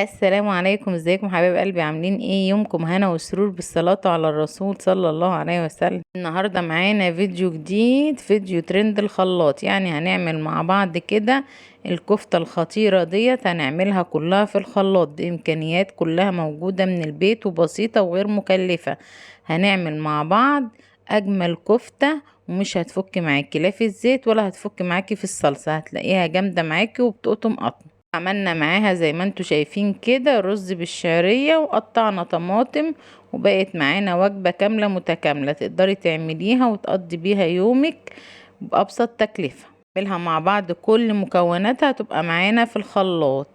السلام عليكم، ازيكم حبايب قلبي؟ عاملين ايه؟ يومكم هنا وسرور بالصلاة على الرسول صلى الله عليه وسلم. النهاردة معانا فيديو جديد، فيديو ترند الخلاط. يعني هنعمل مع بعض كده الكفتة الخطيرة ديت، هنعملها كلها في الخلاط. دي امكانيات كلها موجودة من البيت وبسيطة وغير مكلفة. هنعمل مع بعض اجمل كفتة، ومش هتفك معاكي لا في الزيت ولا هتفك معاكي في الصلصة، هتلاقيها جامدة معاكي وبتقطم قطم. عملنا معاها زي ما انتوا شايفين كده رز بالشعرية، وقطعنا طماطم، وبقت معانا وجبة كاملة متكاملة تقدري تعمليها وتقضي بيها يومك بأبسط تكلفة. نعملها مع بعض، كل مكوناتها تبقى معانا في الخلاط.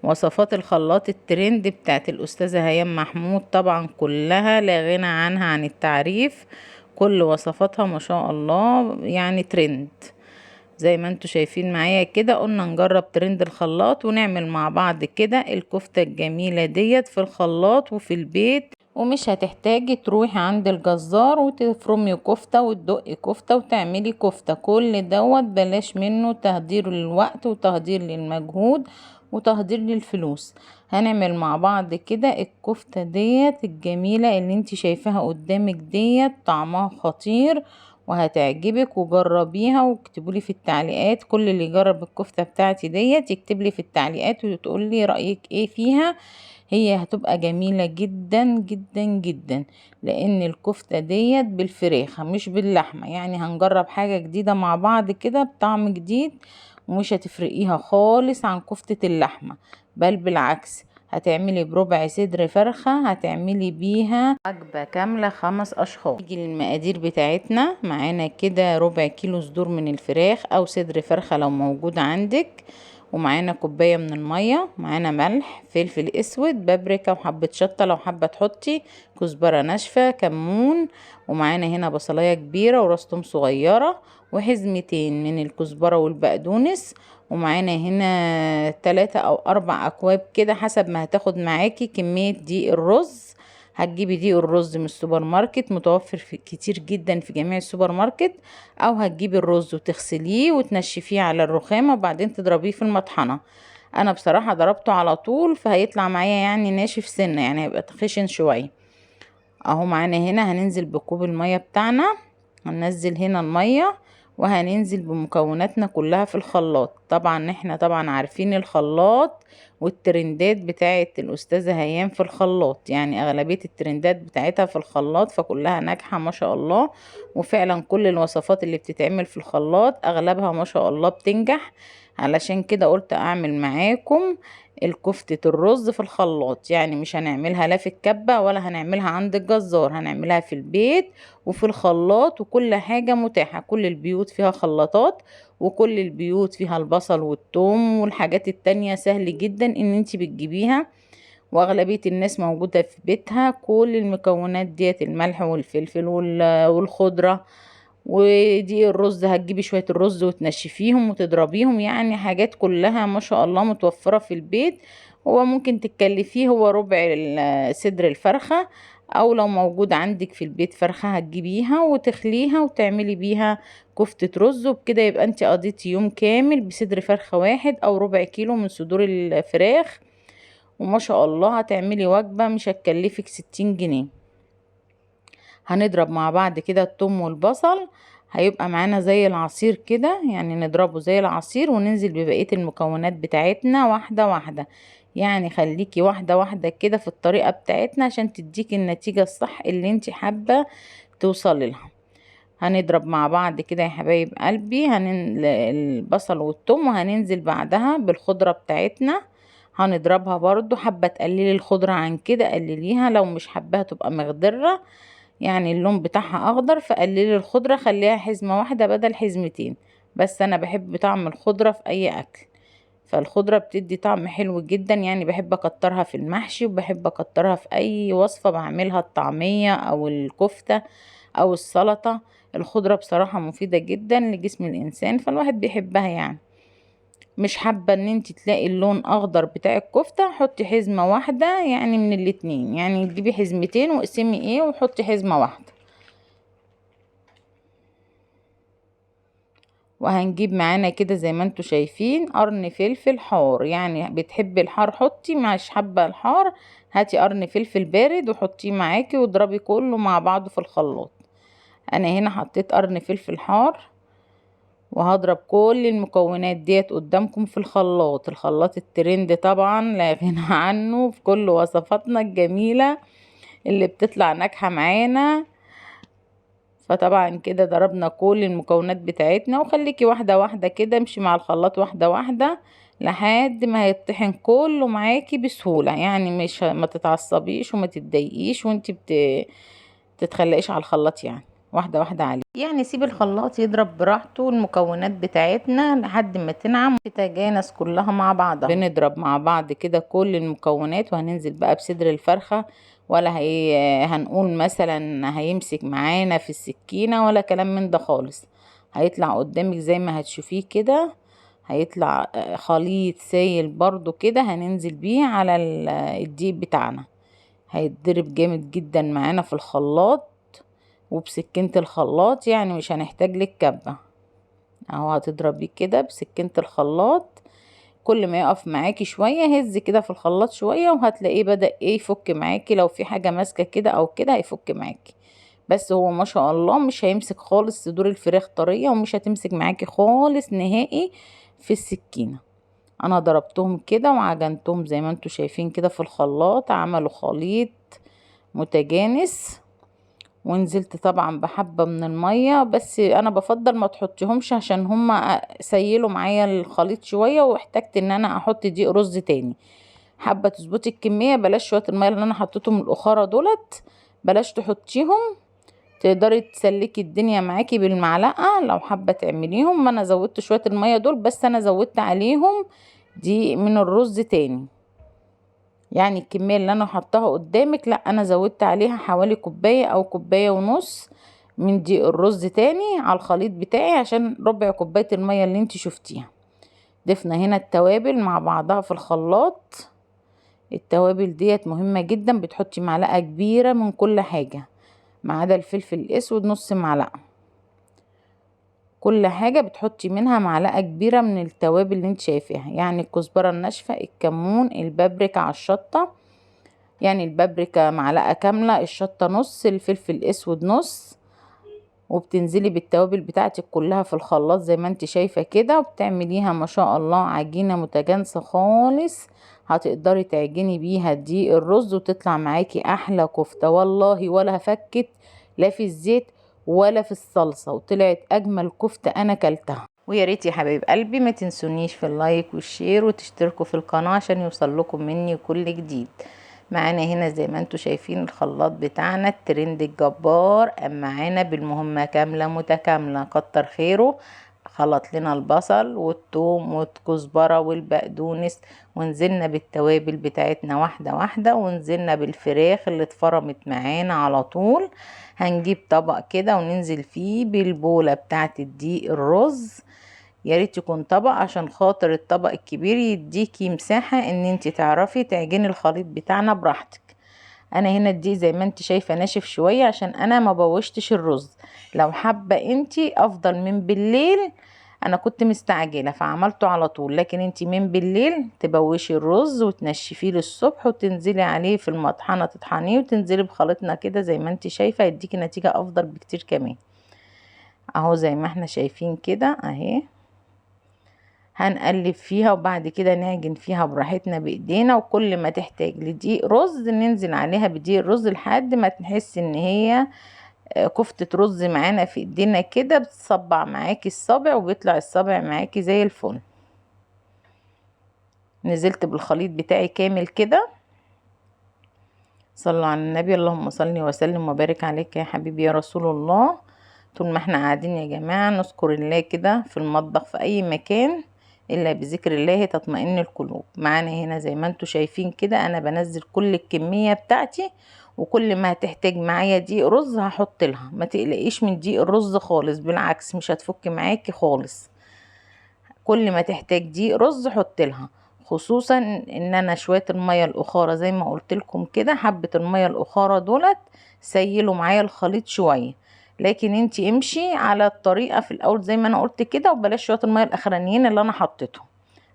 وصفات الخلاط الترند بتاعت الأستاذة هيام محمود طبعا كلها لا غنى عنها عن التعريف. كل وصفاتها ما شاء الله يعني ترند. زي ما انتوا شايفين معايا كده، قلنا نجرب ترند الخلاط ونعمل مع بعض كده الكفتة الجميلة ديت في الخلاط وفي البيت. ومش هتحتاجي تروحي عند الجزار وتفرمي كفتة وتدقي كفتة وتعملي كفتة. كل دوت بلاش منه، تهدير للوقت وتهدير للمجهود وتهدير للفلوس. هنعمل مع بعض كده الكفتة ديت الجميلة اللي انت شايفاها قدامك ديت، طعمها خطير وهتعجبك. وجربيها واكتبولي في التعليقات، كل اللي يجرب الكفتة بتاعتي ديت يكتب لي في التعليقات وتقولي رأيك ايه فيها. هي هتبقى جميلة جدا جدا جدا، لان الكفتة ديت بالفراخ مش باللحمة. يعني هنجرب حاجة جديدة مع بعض كده بطعم جديد، ومش هتفرقيها خالص عن كفتة اللحمة، بل بالعكس. هتعملي بربع صدر فرخة هتعملي بيها وجبة كاملة 5 أشخاص. نيجي للمقادير بتاعتنا. معانا كده ربع كيلو صدور من الفراخ أو صدر فرخة لو موجود عندك، ومعانا كوباية من المية، معانا ملح، فلفل اسود، بابريكا، وحبة شطة لو حابة تحطي، كزبرة ناشفة، كمون. ومعانا هنا بصلاية كبيرة وراس توم صغيرة، وحزمتين من الكزبرة والبقدونس. ومعانا هنا 3 أو 4 أكواب كده حسب ما هتاخد معاكي كمية دقيق الرز. هتجيبي دقيق الرز من السوبر ماركت، متوفر في كتير جدا في جميع السوبر ماركت. او هتجيبي الرز وتغسليه وتنشفيه على الرخامة وبعدين تضربيه في المطحنة. انا بصراحة ضربته على طول فهيطلع معايا يعني ناشف سنة، يعني هيبقى خشن شوية. اهو معانا هنا هننزل بكوب المية بتاعنا، هننزل هنا المية وهننزل بمكوناتنا كلها في الخلاط. طبعا احنا طبعا عارفين الخلاط والترندات بتاعت الأستاذة هيام في الخلاط، يعني أغلبية الترندات بتاعتها في الخلاط فكلها ناجحة ما شاء الله. وفعلا كل الوصفات اللي بتتعمل في الخلاط أغلبها ما شاء الله بتنجح. علشان كده قلت أعمل معاكم الكفتة الرز في الخلاط. يعني مش هنعملها لا في الكبة ولا هنعملها عند الجزار، هنعملها في البيت وفي الخلاط. وكل حاجة متاحة، كل البيوت فيها خلاطات، وكل البيوت فيها البصل والثوم والحاجات التانية سهل جدا ان انتي بتجيبيها. واغلبية الناس موجودة في بيتها كل المكونات ديت، الملح والفلفل والخضرة. ودي الرز، هتجيبي شوية الرز وتنشفيهم وتضربيهم، يعني حاجات كلها ما شاء الله متوفرة في البيت. هو ممكن تكلفيه هو ربع صدر الفرخة، او لو موجود عندك في البيت فرخة هتجيبيها وتخليها وتعملي بيها كفتة رز. وبكده يبقى انت قضيتي يوم كامل بصدر فرخة واحد او ربع كيلو من صدور الفراخ. وما شاء الله هتعملي وجبة مش هتكلفك 60 جنيه. هنضرب مع بعض كده الثوم والبصل، هيبقى معانا زي العصير كده، يعني نضربه زي العصير وننزل ببقية المكونات بتاعتنا واحدة واحدة. يعني خليكي واحدة واحدة كده في الطريقة بتاعتنا عشان تديكي النتيجة الصح اللي انت حابة توصلي لها. هنضرب مع بعض كده يا حبايب قلبي البصل والثوم، وهننزل بعدها بالخضرة بتاعتنا هنضربها برضو. حابة تقللي الخضرة عن كده قلليها، لو مش حاباها تبقى مخضرة يعني اللون بتاعها اخضر فقللي الخضرة، خليها حزمة واحدة بدل حزمتين. بس انا بحب طعم الخضرة في اي اكل، فالخضرة بتدي طعم حلو جدا. يعني بحب اكترها في المحشي وبحب اكترها في اي وصفة بعملها، الطعمية او الكفتة او السلطة. الخضرة بصراحة مفيدة جدا لجسم الانسان فالواحد بيحبها. يعني مش حابة ان انت تلاقي اللون اخضر بتاع الكفتة، حطي حزمة واحدة يعني من الاتنين، يعني تجيبي حزمتين واقسمي ايه وحطي حزمة واحدة. وهنجيب معانا كده زي ما انتوا شايفين قرن فلفل حار، يعني بتحبي الحار حطي، مش حابه الحار هاتي قرن فلفل بارد وحطيه معاكي واضربي كله مع بعضه في الخلاط. انا هنا حطيت قرن فلفل حار وهضرب كل المكونات ديت قدامكم في الخلاط. الخلاط الترند طبعا لا غنى عنه في كل وصفاتنا الجميلة اللي بتطلع ناجحة معانا. فطبعا كده ضربنا كل المكونات بتاعتنا، وخليكي واحدة واحدة كده، امشي مع الخلاط واحدة واحدة لحد ما هيطحن كله معاكي بسهولة. يعني مش ما تتعصبيش وما تتضايقيش وانتي تتخلقيش على الخلاط، يعني واحدة واحدة عليه. يعني سيب الخلاط يضرب براحته المكونات بتاعتنا لحد ما تنعم وتتجانس كلها مع بعضها. بنضرب مع بعض كده كل المكونات، وهننزل بقى بصدر الفرخة، ولا هنقول مثلا هيمسك معانا في السكينة ولا كلام من ده خالص. هيطلع قدامك زي ما هتشوفيه كده، هيطلع خليط سايل برضو كده، هننزل بيه على الدقيق بتاعنا. هيتضرب جامد جدا معانا في الخلاط وبسكينة الخلاط، يعني مش هنحتاج لك كبة اهو. هتضربيه كده بسكينة الخلاط، كل ما يقف معاكي شوية هز كده في الخلاط شوية وهتلاقيه بدأ يفك معاكي. لو في حاجة ماسكة كده او كده هيفك معاكي، بس هو ما شاء الله مش هيمسك خالص. صدور الفراخ طرية ومش هتمسك معاكي خالص نهائي في السكينة. انا ضربتهم كده وعجنتهم زي ما انتوا شايفين كده في الخلاط، عملوا خليط متجانس. ونزلت طبعا بحبة من المية، بس انا بفضل ما تحطيهمش عشان هما سيلوا معايا الخليط شوية، واحتجت ان انا احط دقيق رز تاني. حابة تظبطي الكمية بلاش شوية المية اللي انا حطيتهم الاخرى دولت، بلاش تحطيهم. تقدري تسلكي الدنيا معاكي بالمعلقة لو حابة تعمليهم. ما انا زودت شوية المية دول، بس انا زودت عليهم دي من الرز تاني. يعني الكمية اللي انا حطاها قدامك لا، انا زودت عليها حوالي كوباية او كوباية ونص من دي الرز تاني على الخليط بتاعي، عشان ربع كوباية المية اللي انت شفتيها. ضفنا هنا التوابل مع بعضها في الخلاط. التوابل ديت مهمة جدا، بتحطي معلقة كبيرة من كل حاجة ما عدا الفلفل الاسود نص معلقة. كل حاجة بتحطي منها معلقة كبيرة من التوابل اللي انت شايفاها، يعني الكزبرة الناشفة، الكمون، البابريكا على الشطة، يعني البابريكا معلقة كاملة، الشطة نص، الفلفل الاسود نص. وبتنزلي بالتوابل بتاعتك كلها في الخلاط زي ما انت شايفة كده، وبتعمليها ما شاء الله عجينة متجانسة خالص. هتقدري تعجني بيها دي الرز وتطلع معاكي احلى كفتة والله، ولا فكت لا في الزيت ولا في الصلصة، وطلعت اجمل كفتة انا كلتها. ويا ريت يا حبايب قلبي ما تنسونيش في اللايك والشير وتشتركوا في القناة عشان يوصل لكم مني كل جديد. معانا هنا زي ما انتوا شايفين الخلاط بتاعنا الترند الجبار، قام معانا بالمهمة كاملة متكاملة، كتر خيره. خلط لنا البصل والثوم والكزبرة والبقدونس، ونزلنا بالتوابل بتاعتنا واحدة واحدة، ونزلنا بالفراخ اللي اتفرمت معانا على طول. هنجيب طبق كده وننزل فيه بالبولة بتاعت الدقيق الرز. يا ريت يكون طبق عشان خاطر الطبق الكبير يديكي مساحة ان انت تعرفي تعجني الخليط بتاعنا براحتك. انا هنا الدقيق زي ما انت شايفة ناشف شوية عشان انا ما بوشتش الرز. لو حابة انت افضل من بالليل، انا كنت مستعجلة فعملته على طول، لكن انت من بالليل تبوشي الرز وتنشفيه للصبح وتنزلي عليه في المطحنة تطحنيه وتنزلي بخلطنا كده زي ما انت شايفة، يديكي نتيجة افضل بكتير كمان. اهو زي ما احنا شايفين كده اهي. هنقلب فيها وبعد كده نعجن فيها براحتنا بايدينا، وكل ما تحتاج لدقيق رز ننزل عليها بدقيق الرز لحد ما نحس ان هي كفتة رز معانا في ايدينا كده، بتصبع معاكي الصابع وبيطلع الصابع معاكي زي الفل. نزلت بالخليط بتاعي كامل كده. صلوا على النبي، اللهم صل وسلم وبارك عليك يا حبيبي يا رسول الله. طول ما احنا قاعدين يا جماعة نذكر الله كده في المطبخ في اي مكان، الا بذكر الله تطمئن القلوب. معانا هنا زي ما انتوا شايفين كده انا بنزل كل الكمية بتاعتي، وكل ما هتحتاج معايا دقيق رز هحط لها. ما تقلقيش من دقيق الرز خالص، بالعكس مش هتفك معاكي خالص. كل ما تحتاج دقيق رز حط لها، خصوصا ان انا شويه الميه الاخاره زي ما قلت لكم كده، حبه الميه الاخاره دولت سيلوا معايا الخليط شويه. لكن انتي امشي على الطريقة في الاول زي ما انا قلت كده، وبلاش شوية المية الاخرانيين اللي انا حطيتهم.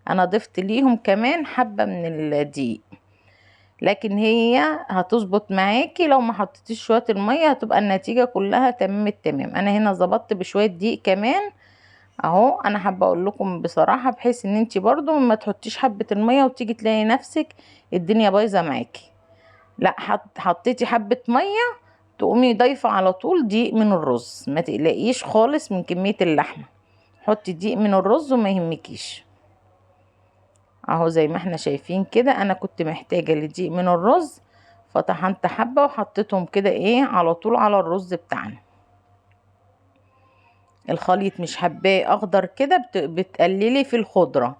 انا ضفت ليهم كمان حبة من الدقيق، لكن هي هتظبط معاكي لو ما حطيتيش شويه الميه، هتبقى النتيجه كلها تمام التمام. انا هنا ظبطت بشويه دقيق كمان اهو. انا حابه اقول لكم بصراحه، بحيث ان انتي برضو ما تحطيش حبه الميه وتيجي تلاقي نفسك الدنيا بايظه معاكي. لا، حطيتي حبه ميه تقومي ضايفه على طول دقيق من الرز، ما تقلقيش خالص من كميه اللحمه. حطي دقيق من الرز وما يهمكيش اهو. زي ما احنا شايفين كده، انا كنت محتاجة لدقيق من الرز، فطحنت حبة وحطيتهم كده ايه على طول على الرز بتاعنا. الخليط مش حباه اخضر كده، بتقللي في الخضرة،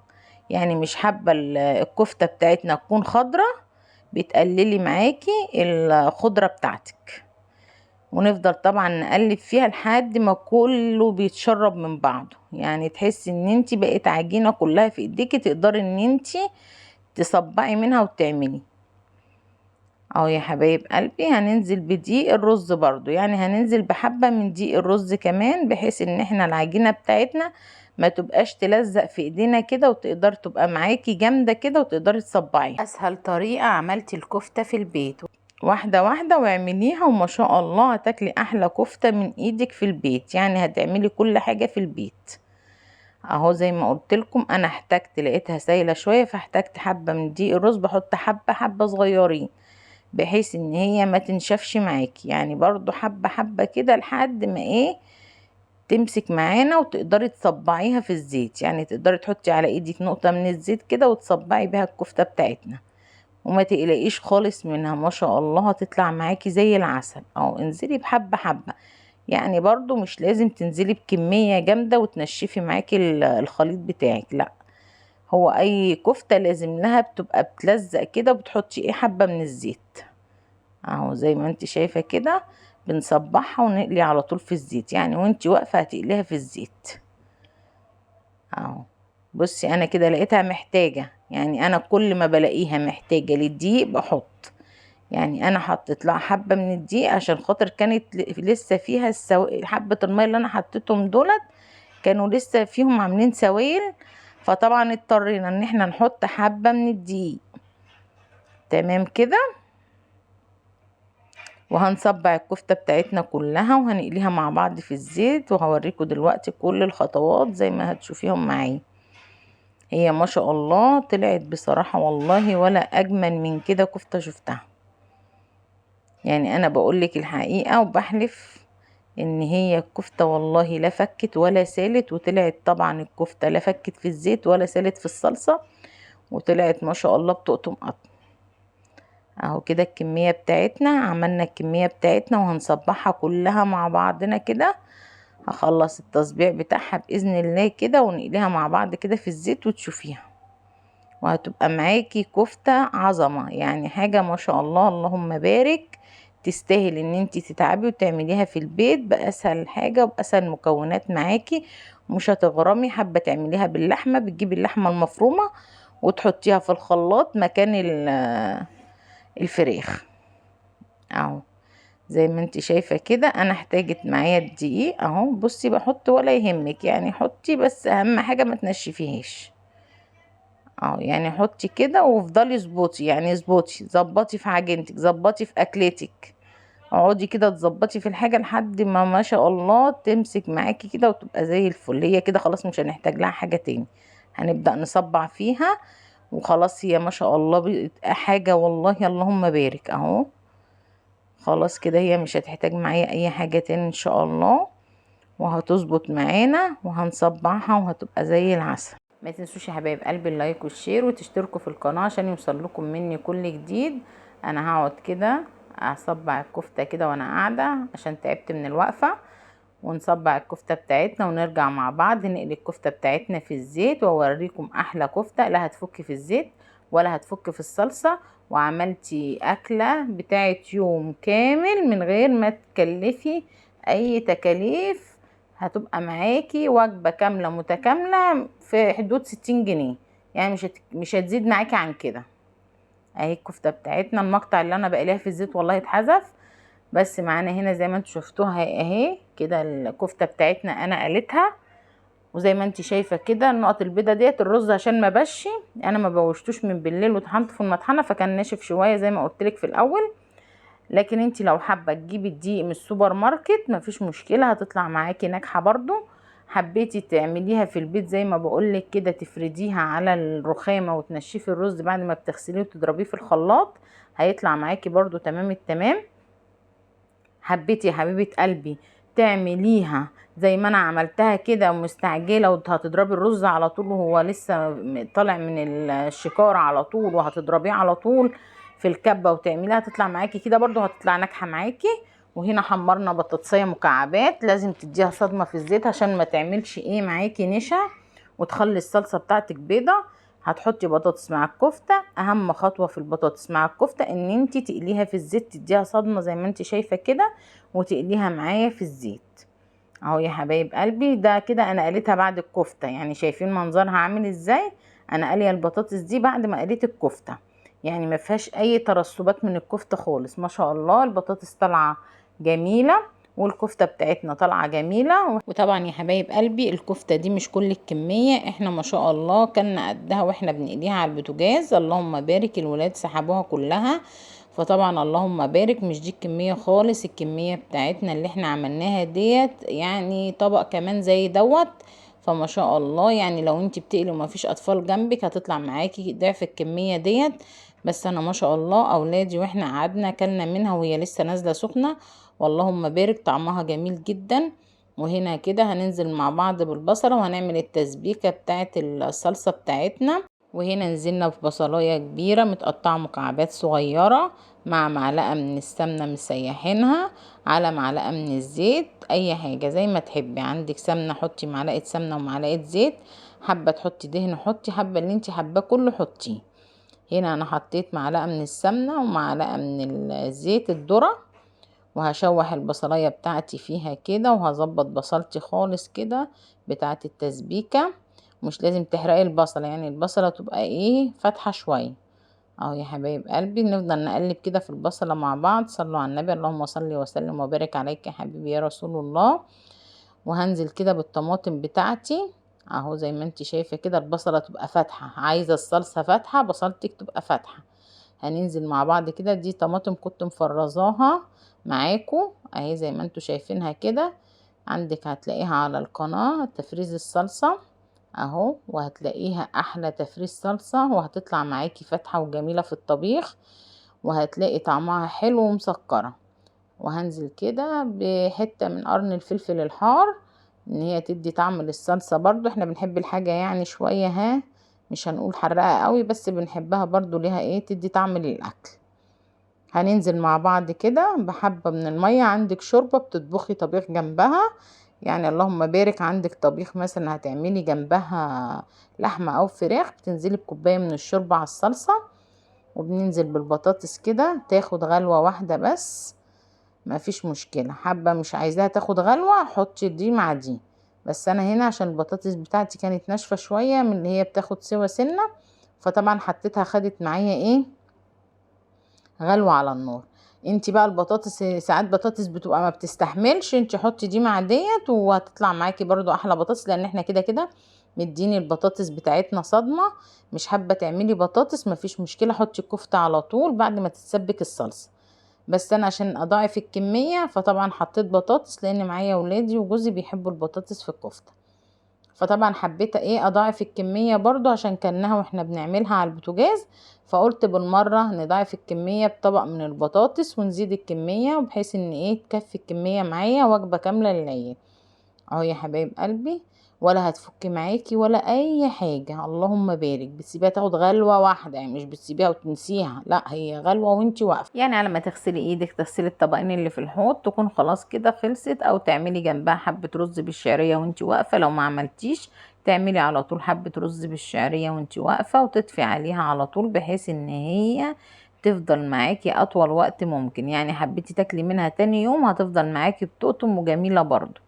يعني مش حابة الكفتة بتاعتنا تكون خضرة، بتقللي معاكي الخضرة بتاعتك. ونفضل طبعا نقلب فيها لحد ما كله بيتشرب من بعضه، يعني تحسي ان انتي بقيت عجينة كلها في ايديكي، تقدري ان انتي تصبعي منها وتعملي اهو. يا حبايب قلبي هننزل بدقيق الرز برضو، يعني هننزل بحبة من دقيق الرز كمان، بحيث ان احنا العجينة بتاعتنا ما تبقاش تلزق في ايدينا كده، وتقدر تبقى معاكي جامدة كده وتقدري تصبعيها. اسهل طريقة عملتي الكفتة في البيت، واحدة واحدة واعمليها، وما شاء الله هتاكلي احلى كفتة من ايدك في البيت، يعني هتعملي كل حاجة في البيت اهو. زي ما قلت لكم انا احتجت، لقيتها سايلة شوية فاحتجت حبة من دقيق الرز، بحط حبة حبة صغيرين بحيث ان هي ما تنشفش معاكي، يعني برضو حبة حبة كده لحد ما ايه تمسك معانا، وتقدري تصبعيها في الزيت، يعني تقدري تحطي على ايدك نقطة من الزيت كده وتصبعي بيها الكفتة بتاعتنا، وما تقلقيش خالص منها، ما شاء الله هتطلع معاكي زي العسل. او انزلي بحبة حبة، يعني برضو مش لازم تنزلي بكمية جامدة وتنشفي معاكي الخليط بتاعك، لا، هو اي كفتة لازم لها بتبقى بتلزق كده، بتحطي ايه حبة من الزيت اهو. زي ما انت شايفة كده بنصبحها ونقلي على طول في الزيت، يعني وانت واقفة هتقليها في الزيت اهو. بصي انا كده لقيتها محتاجة، يعني انا كل ما بلاقيها محتاجة للدقيق بحط، يعني انا حطيت لها حبة من الدقيق عشان خاطر كانت لسه فيها حبة المية اللي انا حطيتهم دولت كانوا لسه فيهم عاملين سوائل، فطبعا اضطرينا ان احنا نحط حبة من الدقيق. تمام كده، وهنصبع الكفتة بتاعتنا كلها وهنقليها مع بعض في الزيت، وهوريكم دلوقتي كل الخطوات زي ما هتشوفيهم معايا. هي ما شاء الله طلعت بصراحة والله ولا اجمل من كده كفتة شفتها، يعني انا بقولك الحقيقة وبحلف ان هي الكفتة والله لا فكت ولا سالت، وطلعت طبعا الكفتة لا فكت في الزيت ولا سالت في الصلصة، وطلعت ما شاء الله بتقطم قطم اهو. كده الكمية بتاعتنا، عملنا الكمية بتاعتنا وهنصبحها كلها مع بعضنا كده. هخلص التصبيع بتاعها بإذن الله كده ونقليها مع بعض كده في الزيت وتشوفيها، وهتبقى معاكي كفتة عظمة، يعني حاجة ما شاء الله اللهم بارك، تستاهل ان انتي تتعبي وتعمليها في البيت بأسهل حاجة وبأسهل مكونات معاكي، مش هتغرمي. حابة تعمليها باللحمة، بتجيبي اللحمة المفرومة وتحطيها في الخلاط مكان الفراخ اهو. زي ما انت شايفة كده انا احتاجت معايا الدقيق اهو. بصي بحط ولا يهمك، يعني حطي بس اهم حاجة ما تنشفيهاش اهو، يعني حطي كده وافضلي اظبطي، يعني اظبطي ظبطي في عجينتك، ظبطي في اكلتك، اقعدي كده تظبطي في الحاجة لحد ما شاء الله تمسك معاكي كده وتبقى زي الفل. هي كده خلاص مش هنحتاج لها حاجة تاني، هنبدأ نصبع فيها وخلاص. هي ما شاء الله حاجة والله اللهم بارك اهو. خلاص كده هي مش هتحتاج معايا اي حاجة تاني ان شاء الله، وهتظبط معانا وهنصبعها وهتبقى زي العسل. ما تنسوش يا حبايب قلبي اللايك والشير وتشتركوا في القناة عشان يوصل لكم مني كل جديد. انا هقعد كده اصبع الكفتة كده وانا قاعدة عشان تعبت من الوقفة، ونصبع الكفتة بتاعتنا ونرجع مع بعض نقلي الكفتة بتاعتنا في الزيت واوريكم احلى كفتة لا هتفك في الزيت ولا هتفك في الصلصة، وعملتي اكلة بتاعت يوم كامل من غير ما تكلفي اي تكاليف. هتبقى معاكي وجبة كاملة متكاملة في حدود 60 جنيه، يعني مش هتزيد معاكي عن كده. اهي الكفتة بتاعتنا، المقطع اللي انا بقليها في الزيت والله اتحذف، بس معانا هنا زي ما انتوا شفتوها اهي كده الكفتة بتاعتنا انا قليتها، وزي ما انت شايفة كده النقط البيضة ديت الرز عشان ما بشي، انا ما بوشتوش من بالليل وطحنته في المطحنة فكان ناشف شوية زي ما قلتلك في الاول. لكن انت لو حابة تجيبي الدقيق من السوبر ماركت مفيش مشكلة، هتطلع معاكي ناجحة برضو. حبيتي تعمليها في البيت زي ما بقولك كده، تفرديها على الرخامة وتنشفي الرز بعد ما بتغسليه وتضربيه في الخلاط، هيطلع معاكي برضو تمام التمام. حبيتي يا حبيبة قلبي تعمليها زي ما انا عملتها كده ومستعجله، وهتضربي الرز على طول وهو لسه طالع من الشكارة على طول، وهتضربيه على طول في الكبه وتعمليها تطلع معاكي كده برضو هتطلع ناجحه معاكي. وهنا حمرنا بطاطسيه مكعبات، لازم تديها صدمه في الزيت عشان ما تعملش ايه معاكي نشا وتخلي الصلصه بتاعتك بيضه. هتحطي بطاطس مع الكفته، اهم خطوه في البطاطس مع الكفته ان انت تقليها في الزيت، تديها صدمه زي ما انت شايفه كده وتقليها معايا في الزيت اهو يا حبايب قلبي. ده كده انا قليتها بعد الكفته، يعني شايفين منظرها عامل ازاي. انا قليه البطاطس دي بعد ما قليت الكفته، يعني ما فيهاش اي ترسبات من الكفته خالص، ما شاء الله البطاطس طالعه جميله والكفته بتاعتنا طالعه جميله. وطبعا يا حبايب قلبي الكفته دي مش كل الكميه، احنا ما شاء الله كنا قدها واحنا بنقليها على البوتاجاز، اللهم بارك الولاد سحبوها كلها. فطبعا اللهم بارك مش دي الكميه خالص، الكميه بتاعتنا اللي احنا عملناها ديت يعني طبق كمان زي دوت. فما شاء الله يعني لو انت بتقلي وما فيش اطفال جنبك هتطلع معاكي ضعف الكميه ديت. بس انا ما شاء الله اولادي واحنا قعدنا اكلنا منها وهي لسه نازله سخنه، واللهم بارك طعمها جميل جدا. وهنا كده هننزل مع بعض بالبصله وهنعمل التسبيكه بتاعه الصلصه بتاعتنا. وهنا نزلنا ببصلايه كبيره متقطعه مكعبات صغيره مع معلقه من السمنه مسيحينها على معلقه من الزيت، اي حاجه زي ما تحبي، عندك سمنه حطي معلقه سمنه ومعلقه زيت، حابه تحطي دهن حطي، حابه اللي انت حابه كله حطيه. هنا انا حطيت معلقه من السمنه ومعلقه من الزيت الذره، وهشوح البصلايه بتاعتي فيها كده وهظبط بصلتي خالص كده بتاعه التسبيكه. مش لازم تحرقي البصله، يعني البصله تبقى ايه فاتحه شويه اهو يا حبايب قلبي. نفضل نقلب كده في البصله مع بعض، صلوا على النبي اللهم صل وسلم وبارك عليك يا حبيبي يا رسول الله. وهنزل كده بالطماطم بتاعتي اهو زي ما انت شايفه كده البصله تبقى فاتحه، عايزه الصلصه فاتحه بصلتك تبقى فاتحه. هننزل مع بعض كده، دي طماطم كنت مفرزاها معاكم اهي زي ما انتوا شايفينها كده، عندك هتلاقيها على القناه تفريز الصلصه اهو، وهتلاقيها احلى تفريز صلصه وهتطلع معاكي فاتحه وجميله في الطبيخ، وهتلاقي طعمها حلو ومسكره. وهنزل كده بحته من قرن الفلفل الحار ان هي تدي طعم للصلصه، برضو احنا بنحب الحاجه يعني شويه مش هنقول حراقه قوي بس بنحبها برضو ليها ايه تدي طعم للاكل. هننزل مع بعض كده بحبه من الميه، عندك شوربه بتطبخي طبيخ جنبها يعني اللهم بارك، عندك طبيخ مثلا هتعملي جنبها لحمه او فراخ بتنزلي بكوبايه من الشوربه على الصلصه. وبننزل بالبطاطس كده تاخد غلوه واحده بس، ما فيش مشكلة، حابة مش عايزاها تاخد غلوة حطي دي مع دي. بس انا هنا عشان البطاطس بتاعتي كانت ناشفة شوية من اللي هي بتاخد سوا سنة، فطبعا حطيتها خدت معايا ايه غلوة على النار. انتي بقى البطاطس ساعات بطاطس بتبقى ما بتستحملش، انتي حطي دي مع ديت وهتطلع معاكي برضو احلى بطاطس، لان احنا كده كده مديني البطاطس بتاعتنا صدمة. مش حابة تعملي بطاطس مفيش مشكلة، حطي الكفتة على طول بعد ما تتسبك الصلصة. بس انا عشان اضاعف الكمية فطبعا حطيت بطاطس لان معايا ولادي وجوزي بيحبوا البطاطس في الكفتة، فطبعا حبيت ايه اضاعف الكمية برضو عشان كانها واحنا بنعملها على البوتاجاز، فقلت بالمرة نضاعف الكمية بطبق من البطاطس ونزيد الكمية بحيث ان ايه تكفي الكمية معايا وجبة كاملة للعيال اهو يا حبايب قلبي. ولا هتفك معاكي ولا اي حاجة، اللهم بارك. بتسيبيها تاخد غلوة واحدة، يعني مش بتسيبيها وتنسيها، لا هي غلوة وانتي واقفة، يعني على ما تغسلي ايدك تغسلي الطبقين اللي في الحوض تكون خلاص كده خلصت، او تعملي جنبها حبة رز بالشعرية وانتي واقفة. لو ما عملتيش تعملي على طول حبة رز بالشعرية وانتي واقفة وتطفي عليها على طول بحيث ان هي تفضل معاكي اطول وقت ممكن، يعني حبيتي تاكلي منها تاني يوم هتفضل معاكي بتقطم وجميلة برضو.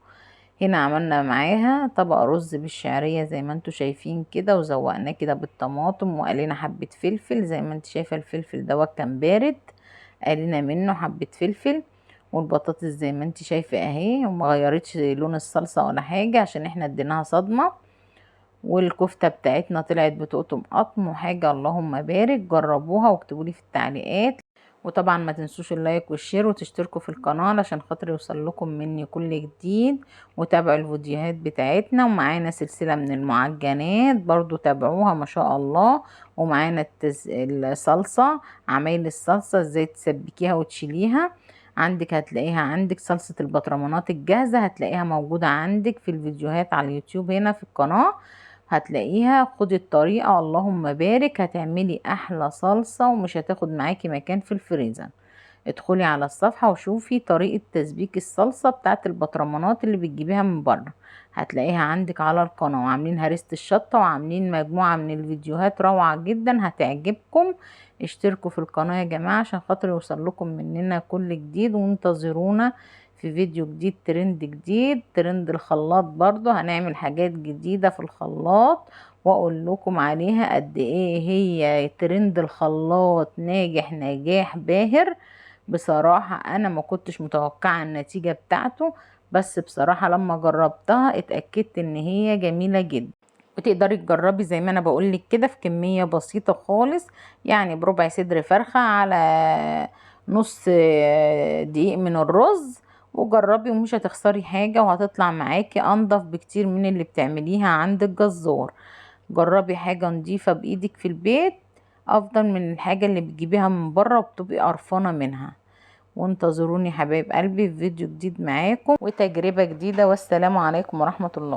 هنا عملنا معاها طبق رز بالشعرية زي ما انتوا شايفين كده، وزوقناه كده بالطماطم وقلينا حبة فلفل زي ما انت شايفة الفلفل دوت كان بارد، قلينا منه حبة فلفل. والبطاطس زي ما انت شايفه اهي، وما غيرتش لون الصلصه ولا حاجه عشان احنا اديناها صدمه. والكفته بتاعتنا طلعت بتقطم قطم وحاجه اللهم بارك. جربوها واكتبوا لي في التعليقات. وطبعا ما تنسوش اللايك والشير وتشتركوا في القناه عشان خاطر يوصل لكم مني كل جديد. وتابعوا الفيديوهات بتاعتنا، ومعانا سلسله من المعجنات برضو تابعوها ما شاء الله. ومعانا الصلصه، عمايل الصلصه ازاي تسبكيها وتشيليها. عندك هتلاقيها عندك صلصه البطرمانات الجاهزه، هتلاقيها موجوده عندك في الفيديوهات على اليوتيوب هنا في القناه. هتلاقيها. خدي الطريقة اللهم بارك، هتعملي احلى صلصة ومش هتاخد معاكي مكان في الفريزر. ادخلي على الصفحة وشوفي طريقة تسبيك الصلصة بتاعت البطرمانات اللي بتجيبيها من بره، هتلاقيها عندك على القناة. وعاملين هريسة الشطة وعاملين مجموعة من الفيديوهات روعة جدا هتعجبكم. اشتركوا في القناة يا جماعة عشان خاطر يوصل لكم مننا كل جديد، وانتظرونا في فيديو جديد، ترند جديد، ترند الخلاط برضو. هنعمل حاجات جديدة في الخلاط واقول لكم عليها قد ايه هي ترند الخلاط ناجح نجاح باهر. بصراحة انا ما كنتش متوقعة النتيجة بتاعته، بس بصراحة لما جربتها اتأكدت ان هي جميلة جدا. وتقدري تجربي زي ما انا بقولك كده في كمية بسيطة خالص، يعني بربع صدر فرخة على نص دقيق من الرز. وجربي ومش هتخسري حاجة، وهتطلع معاكي انضف بكتير من اللي بتعمليها عند الجزار. جربي حاجة نضيفة بايدك في البيت افضل من الحاجة اللي بتجيبيها من بره وبتبقي قرفانة منها. وانتظروني حبايب قلبي في فيديو جديد معاكم وتجربة جديدة، والسلام عليكم ورحمة الله.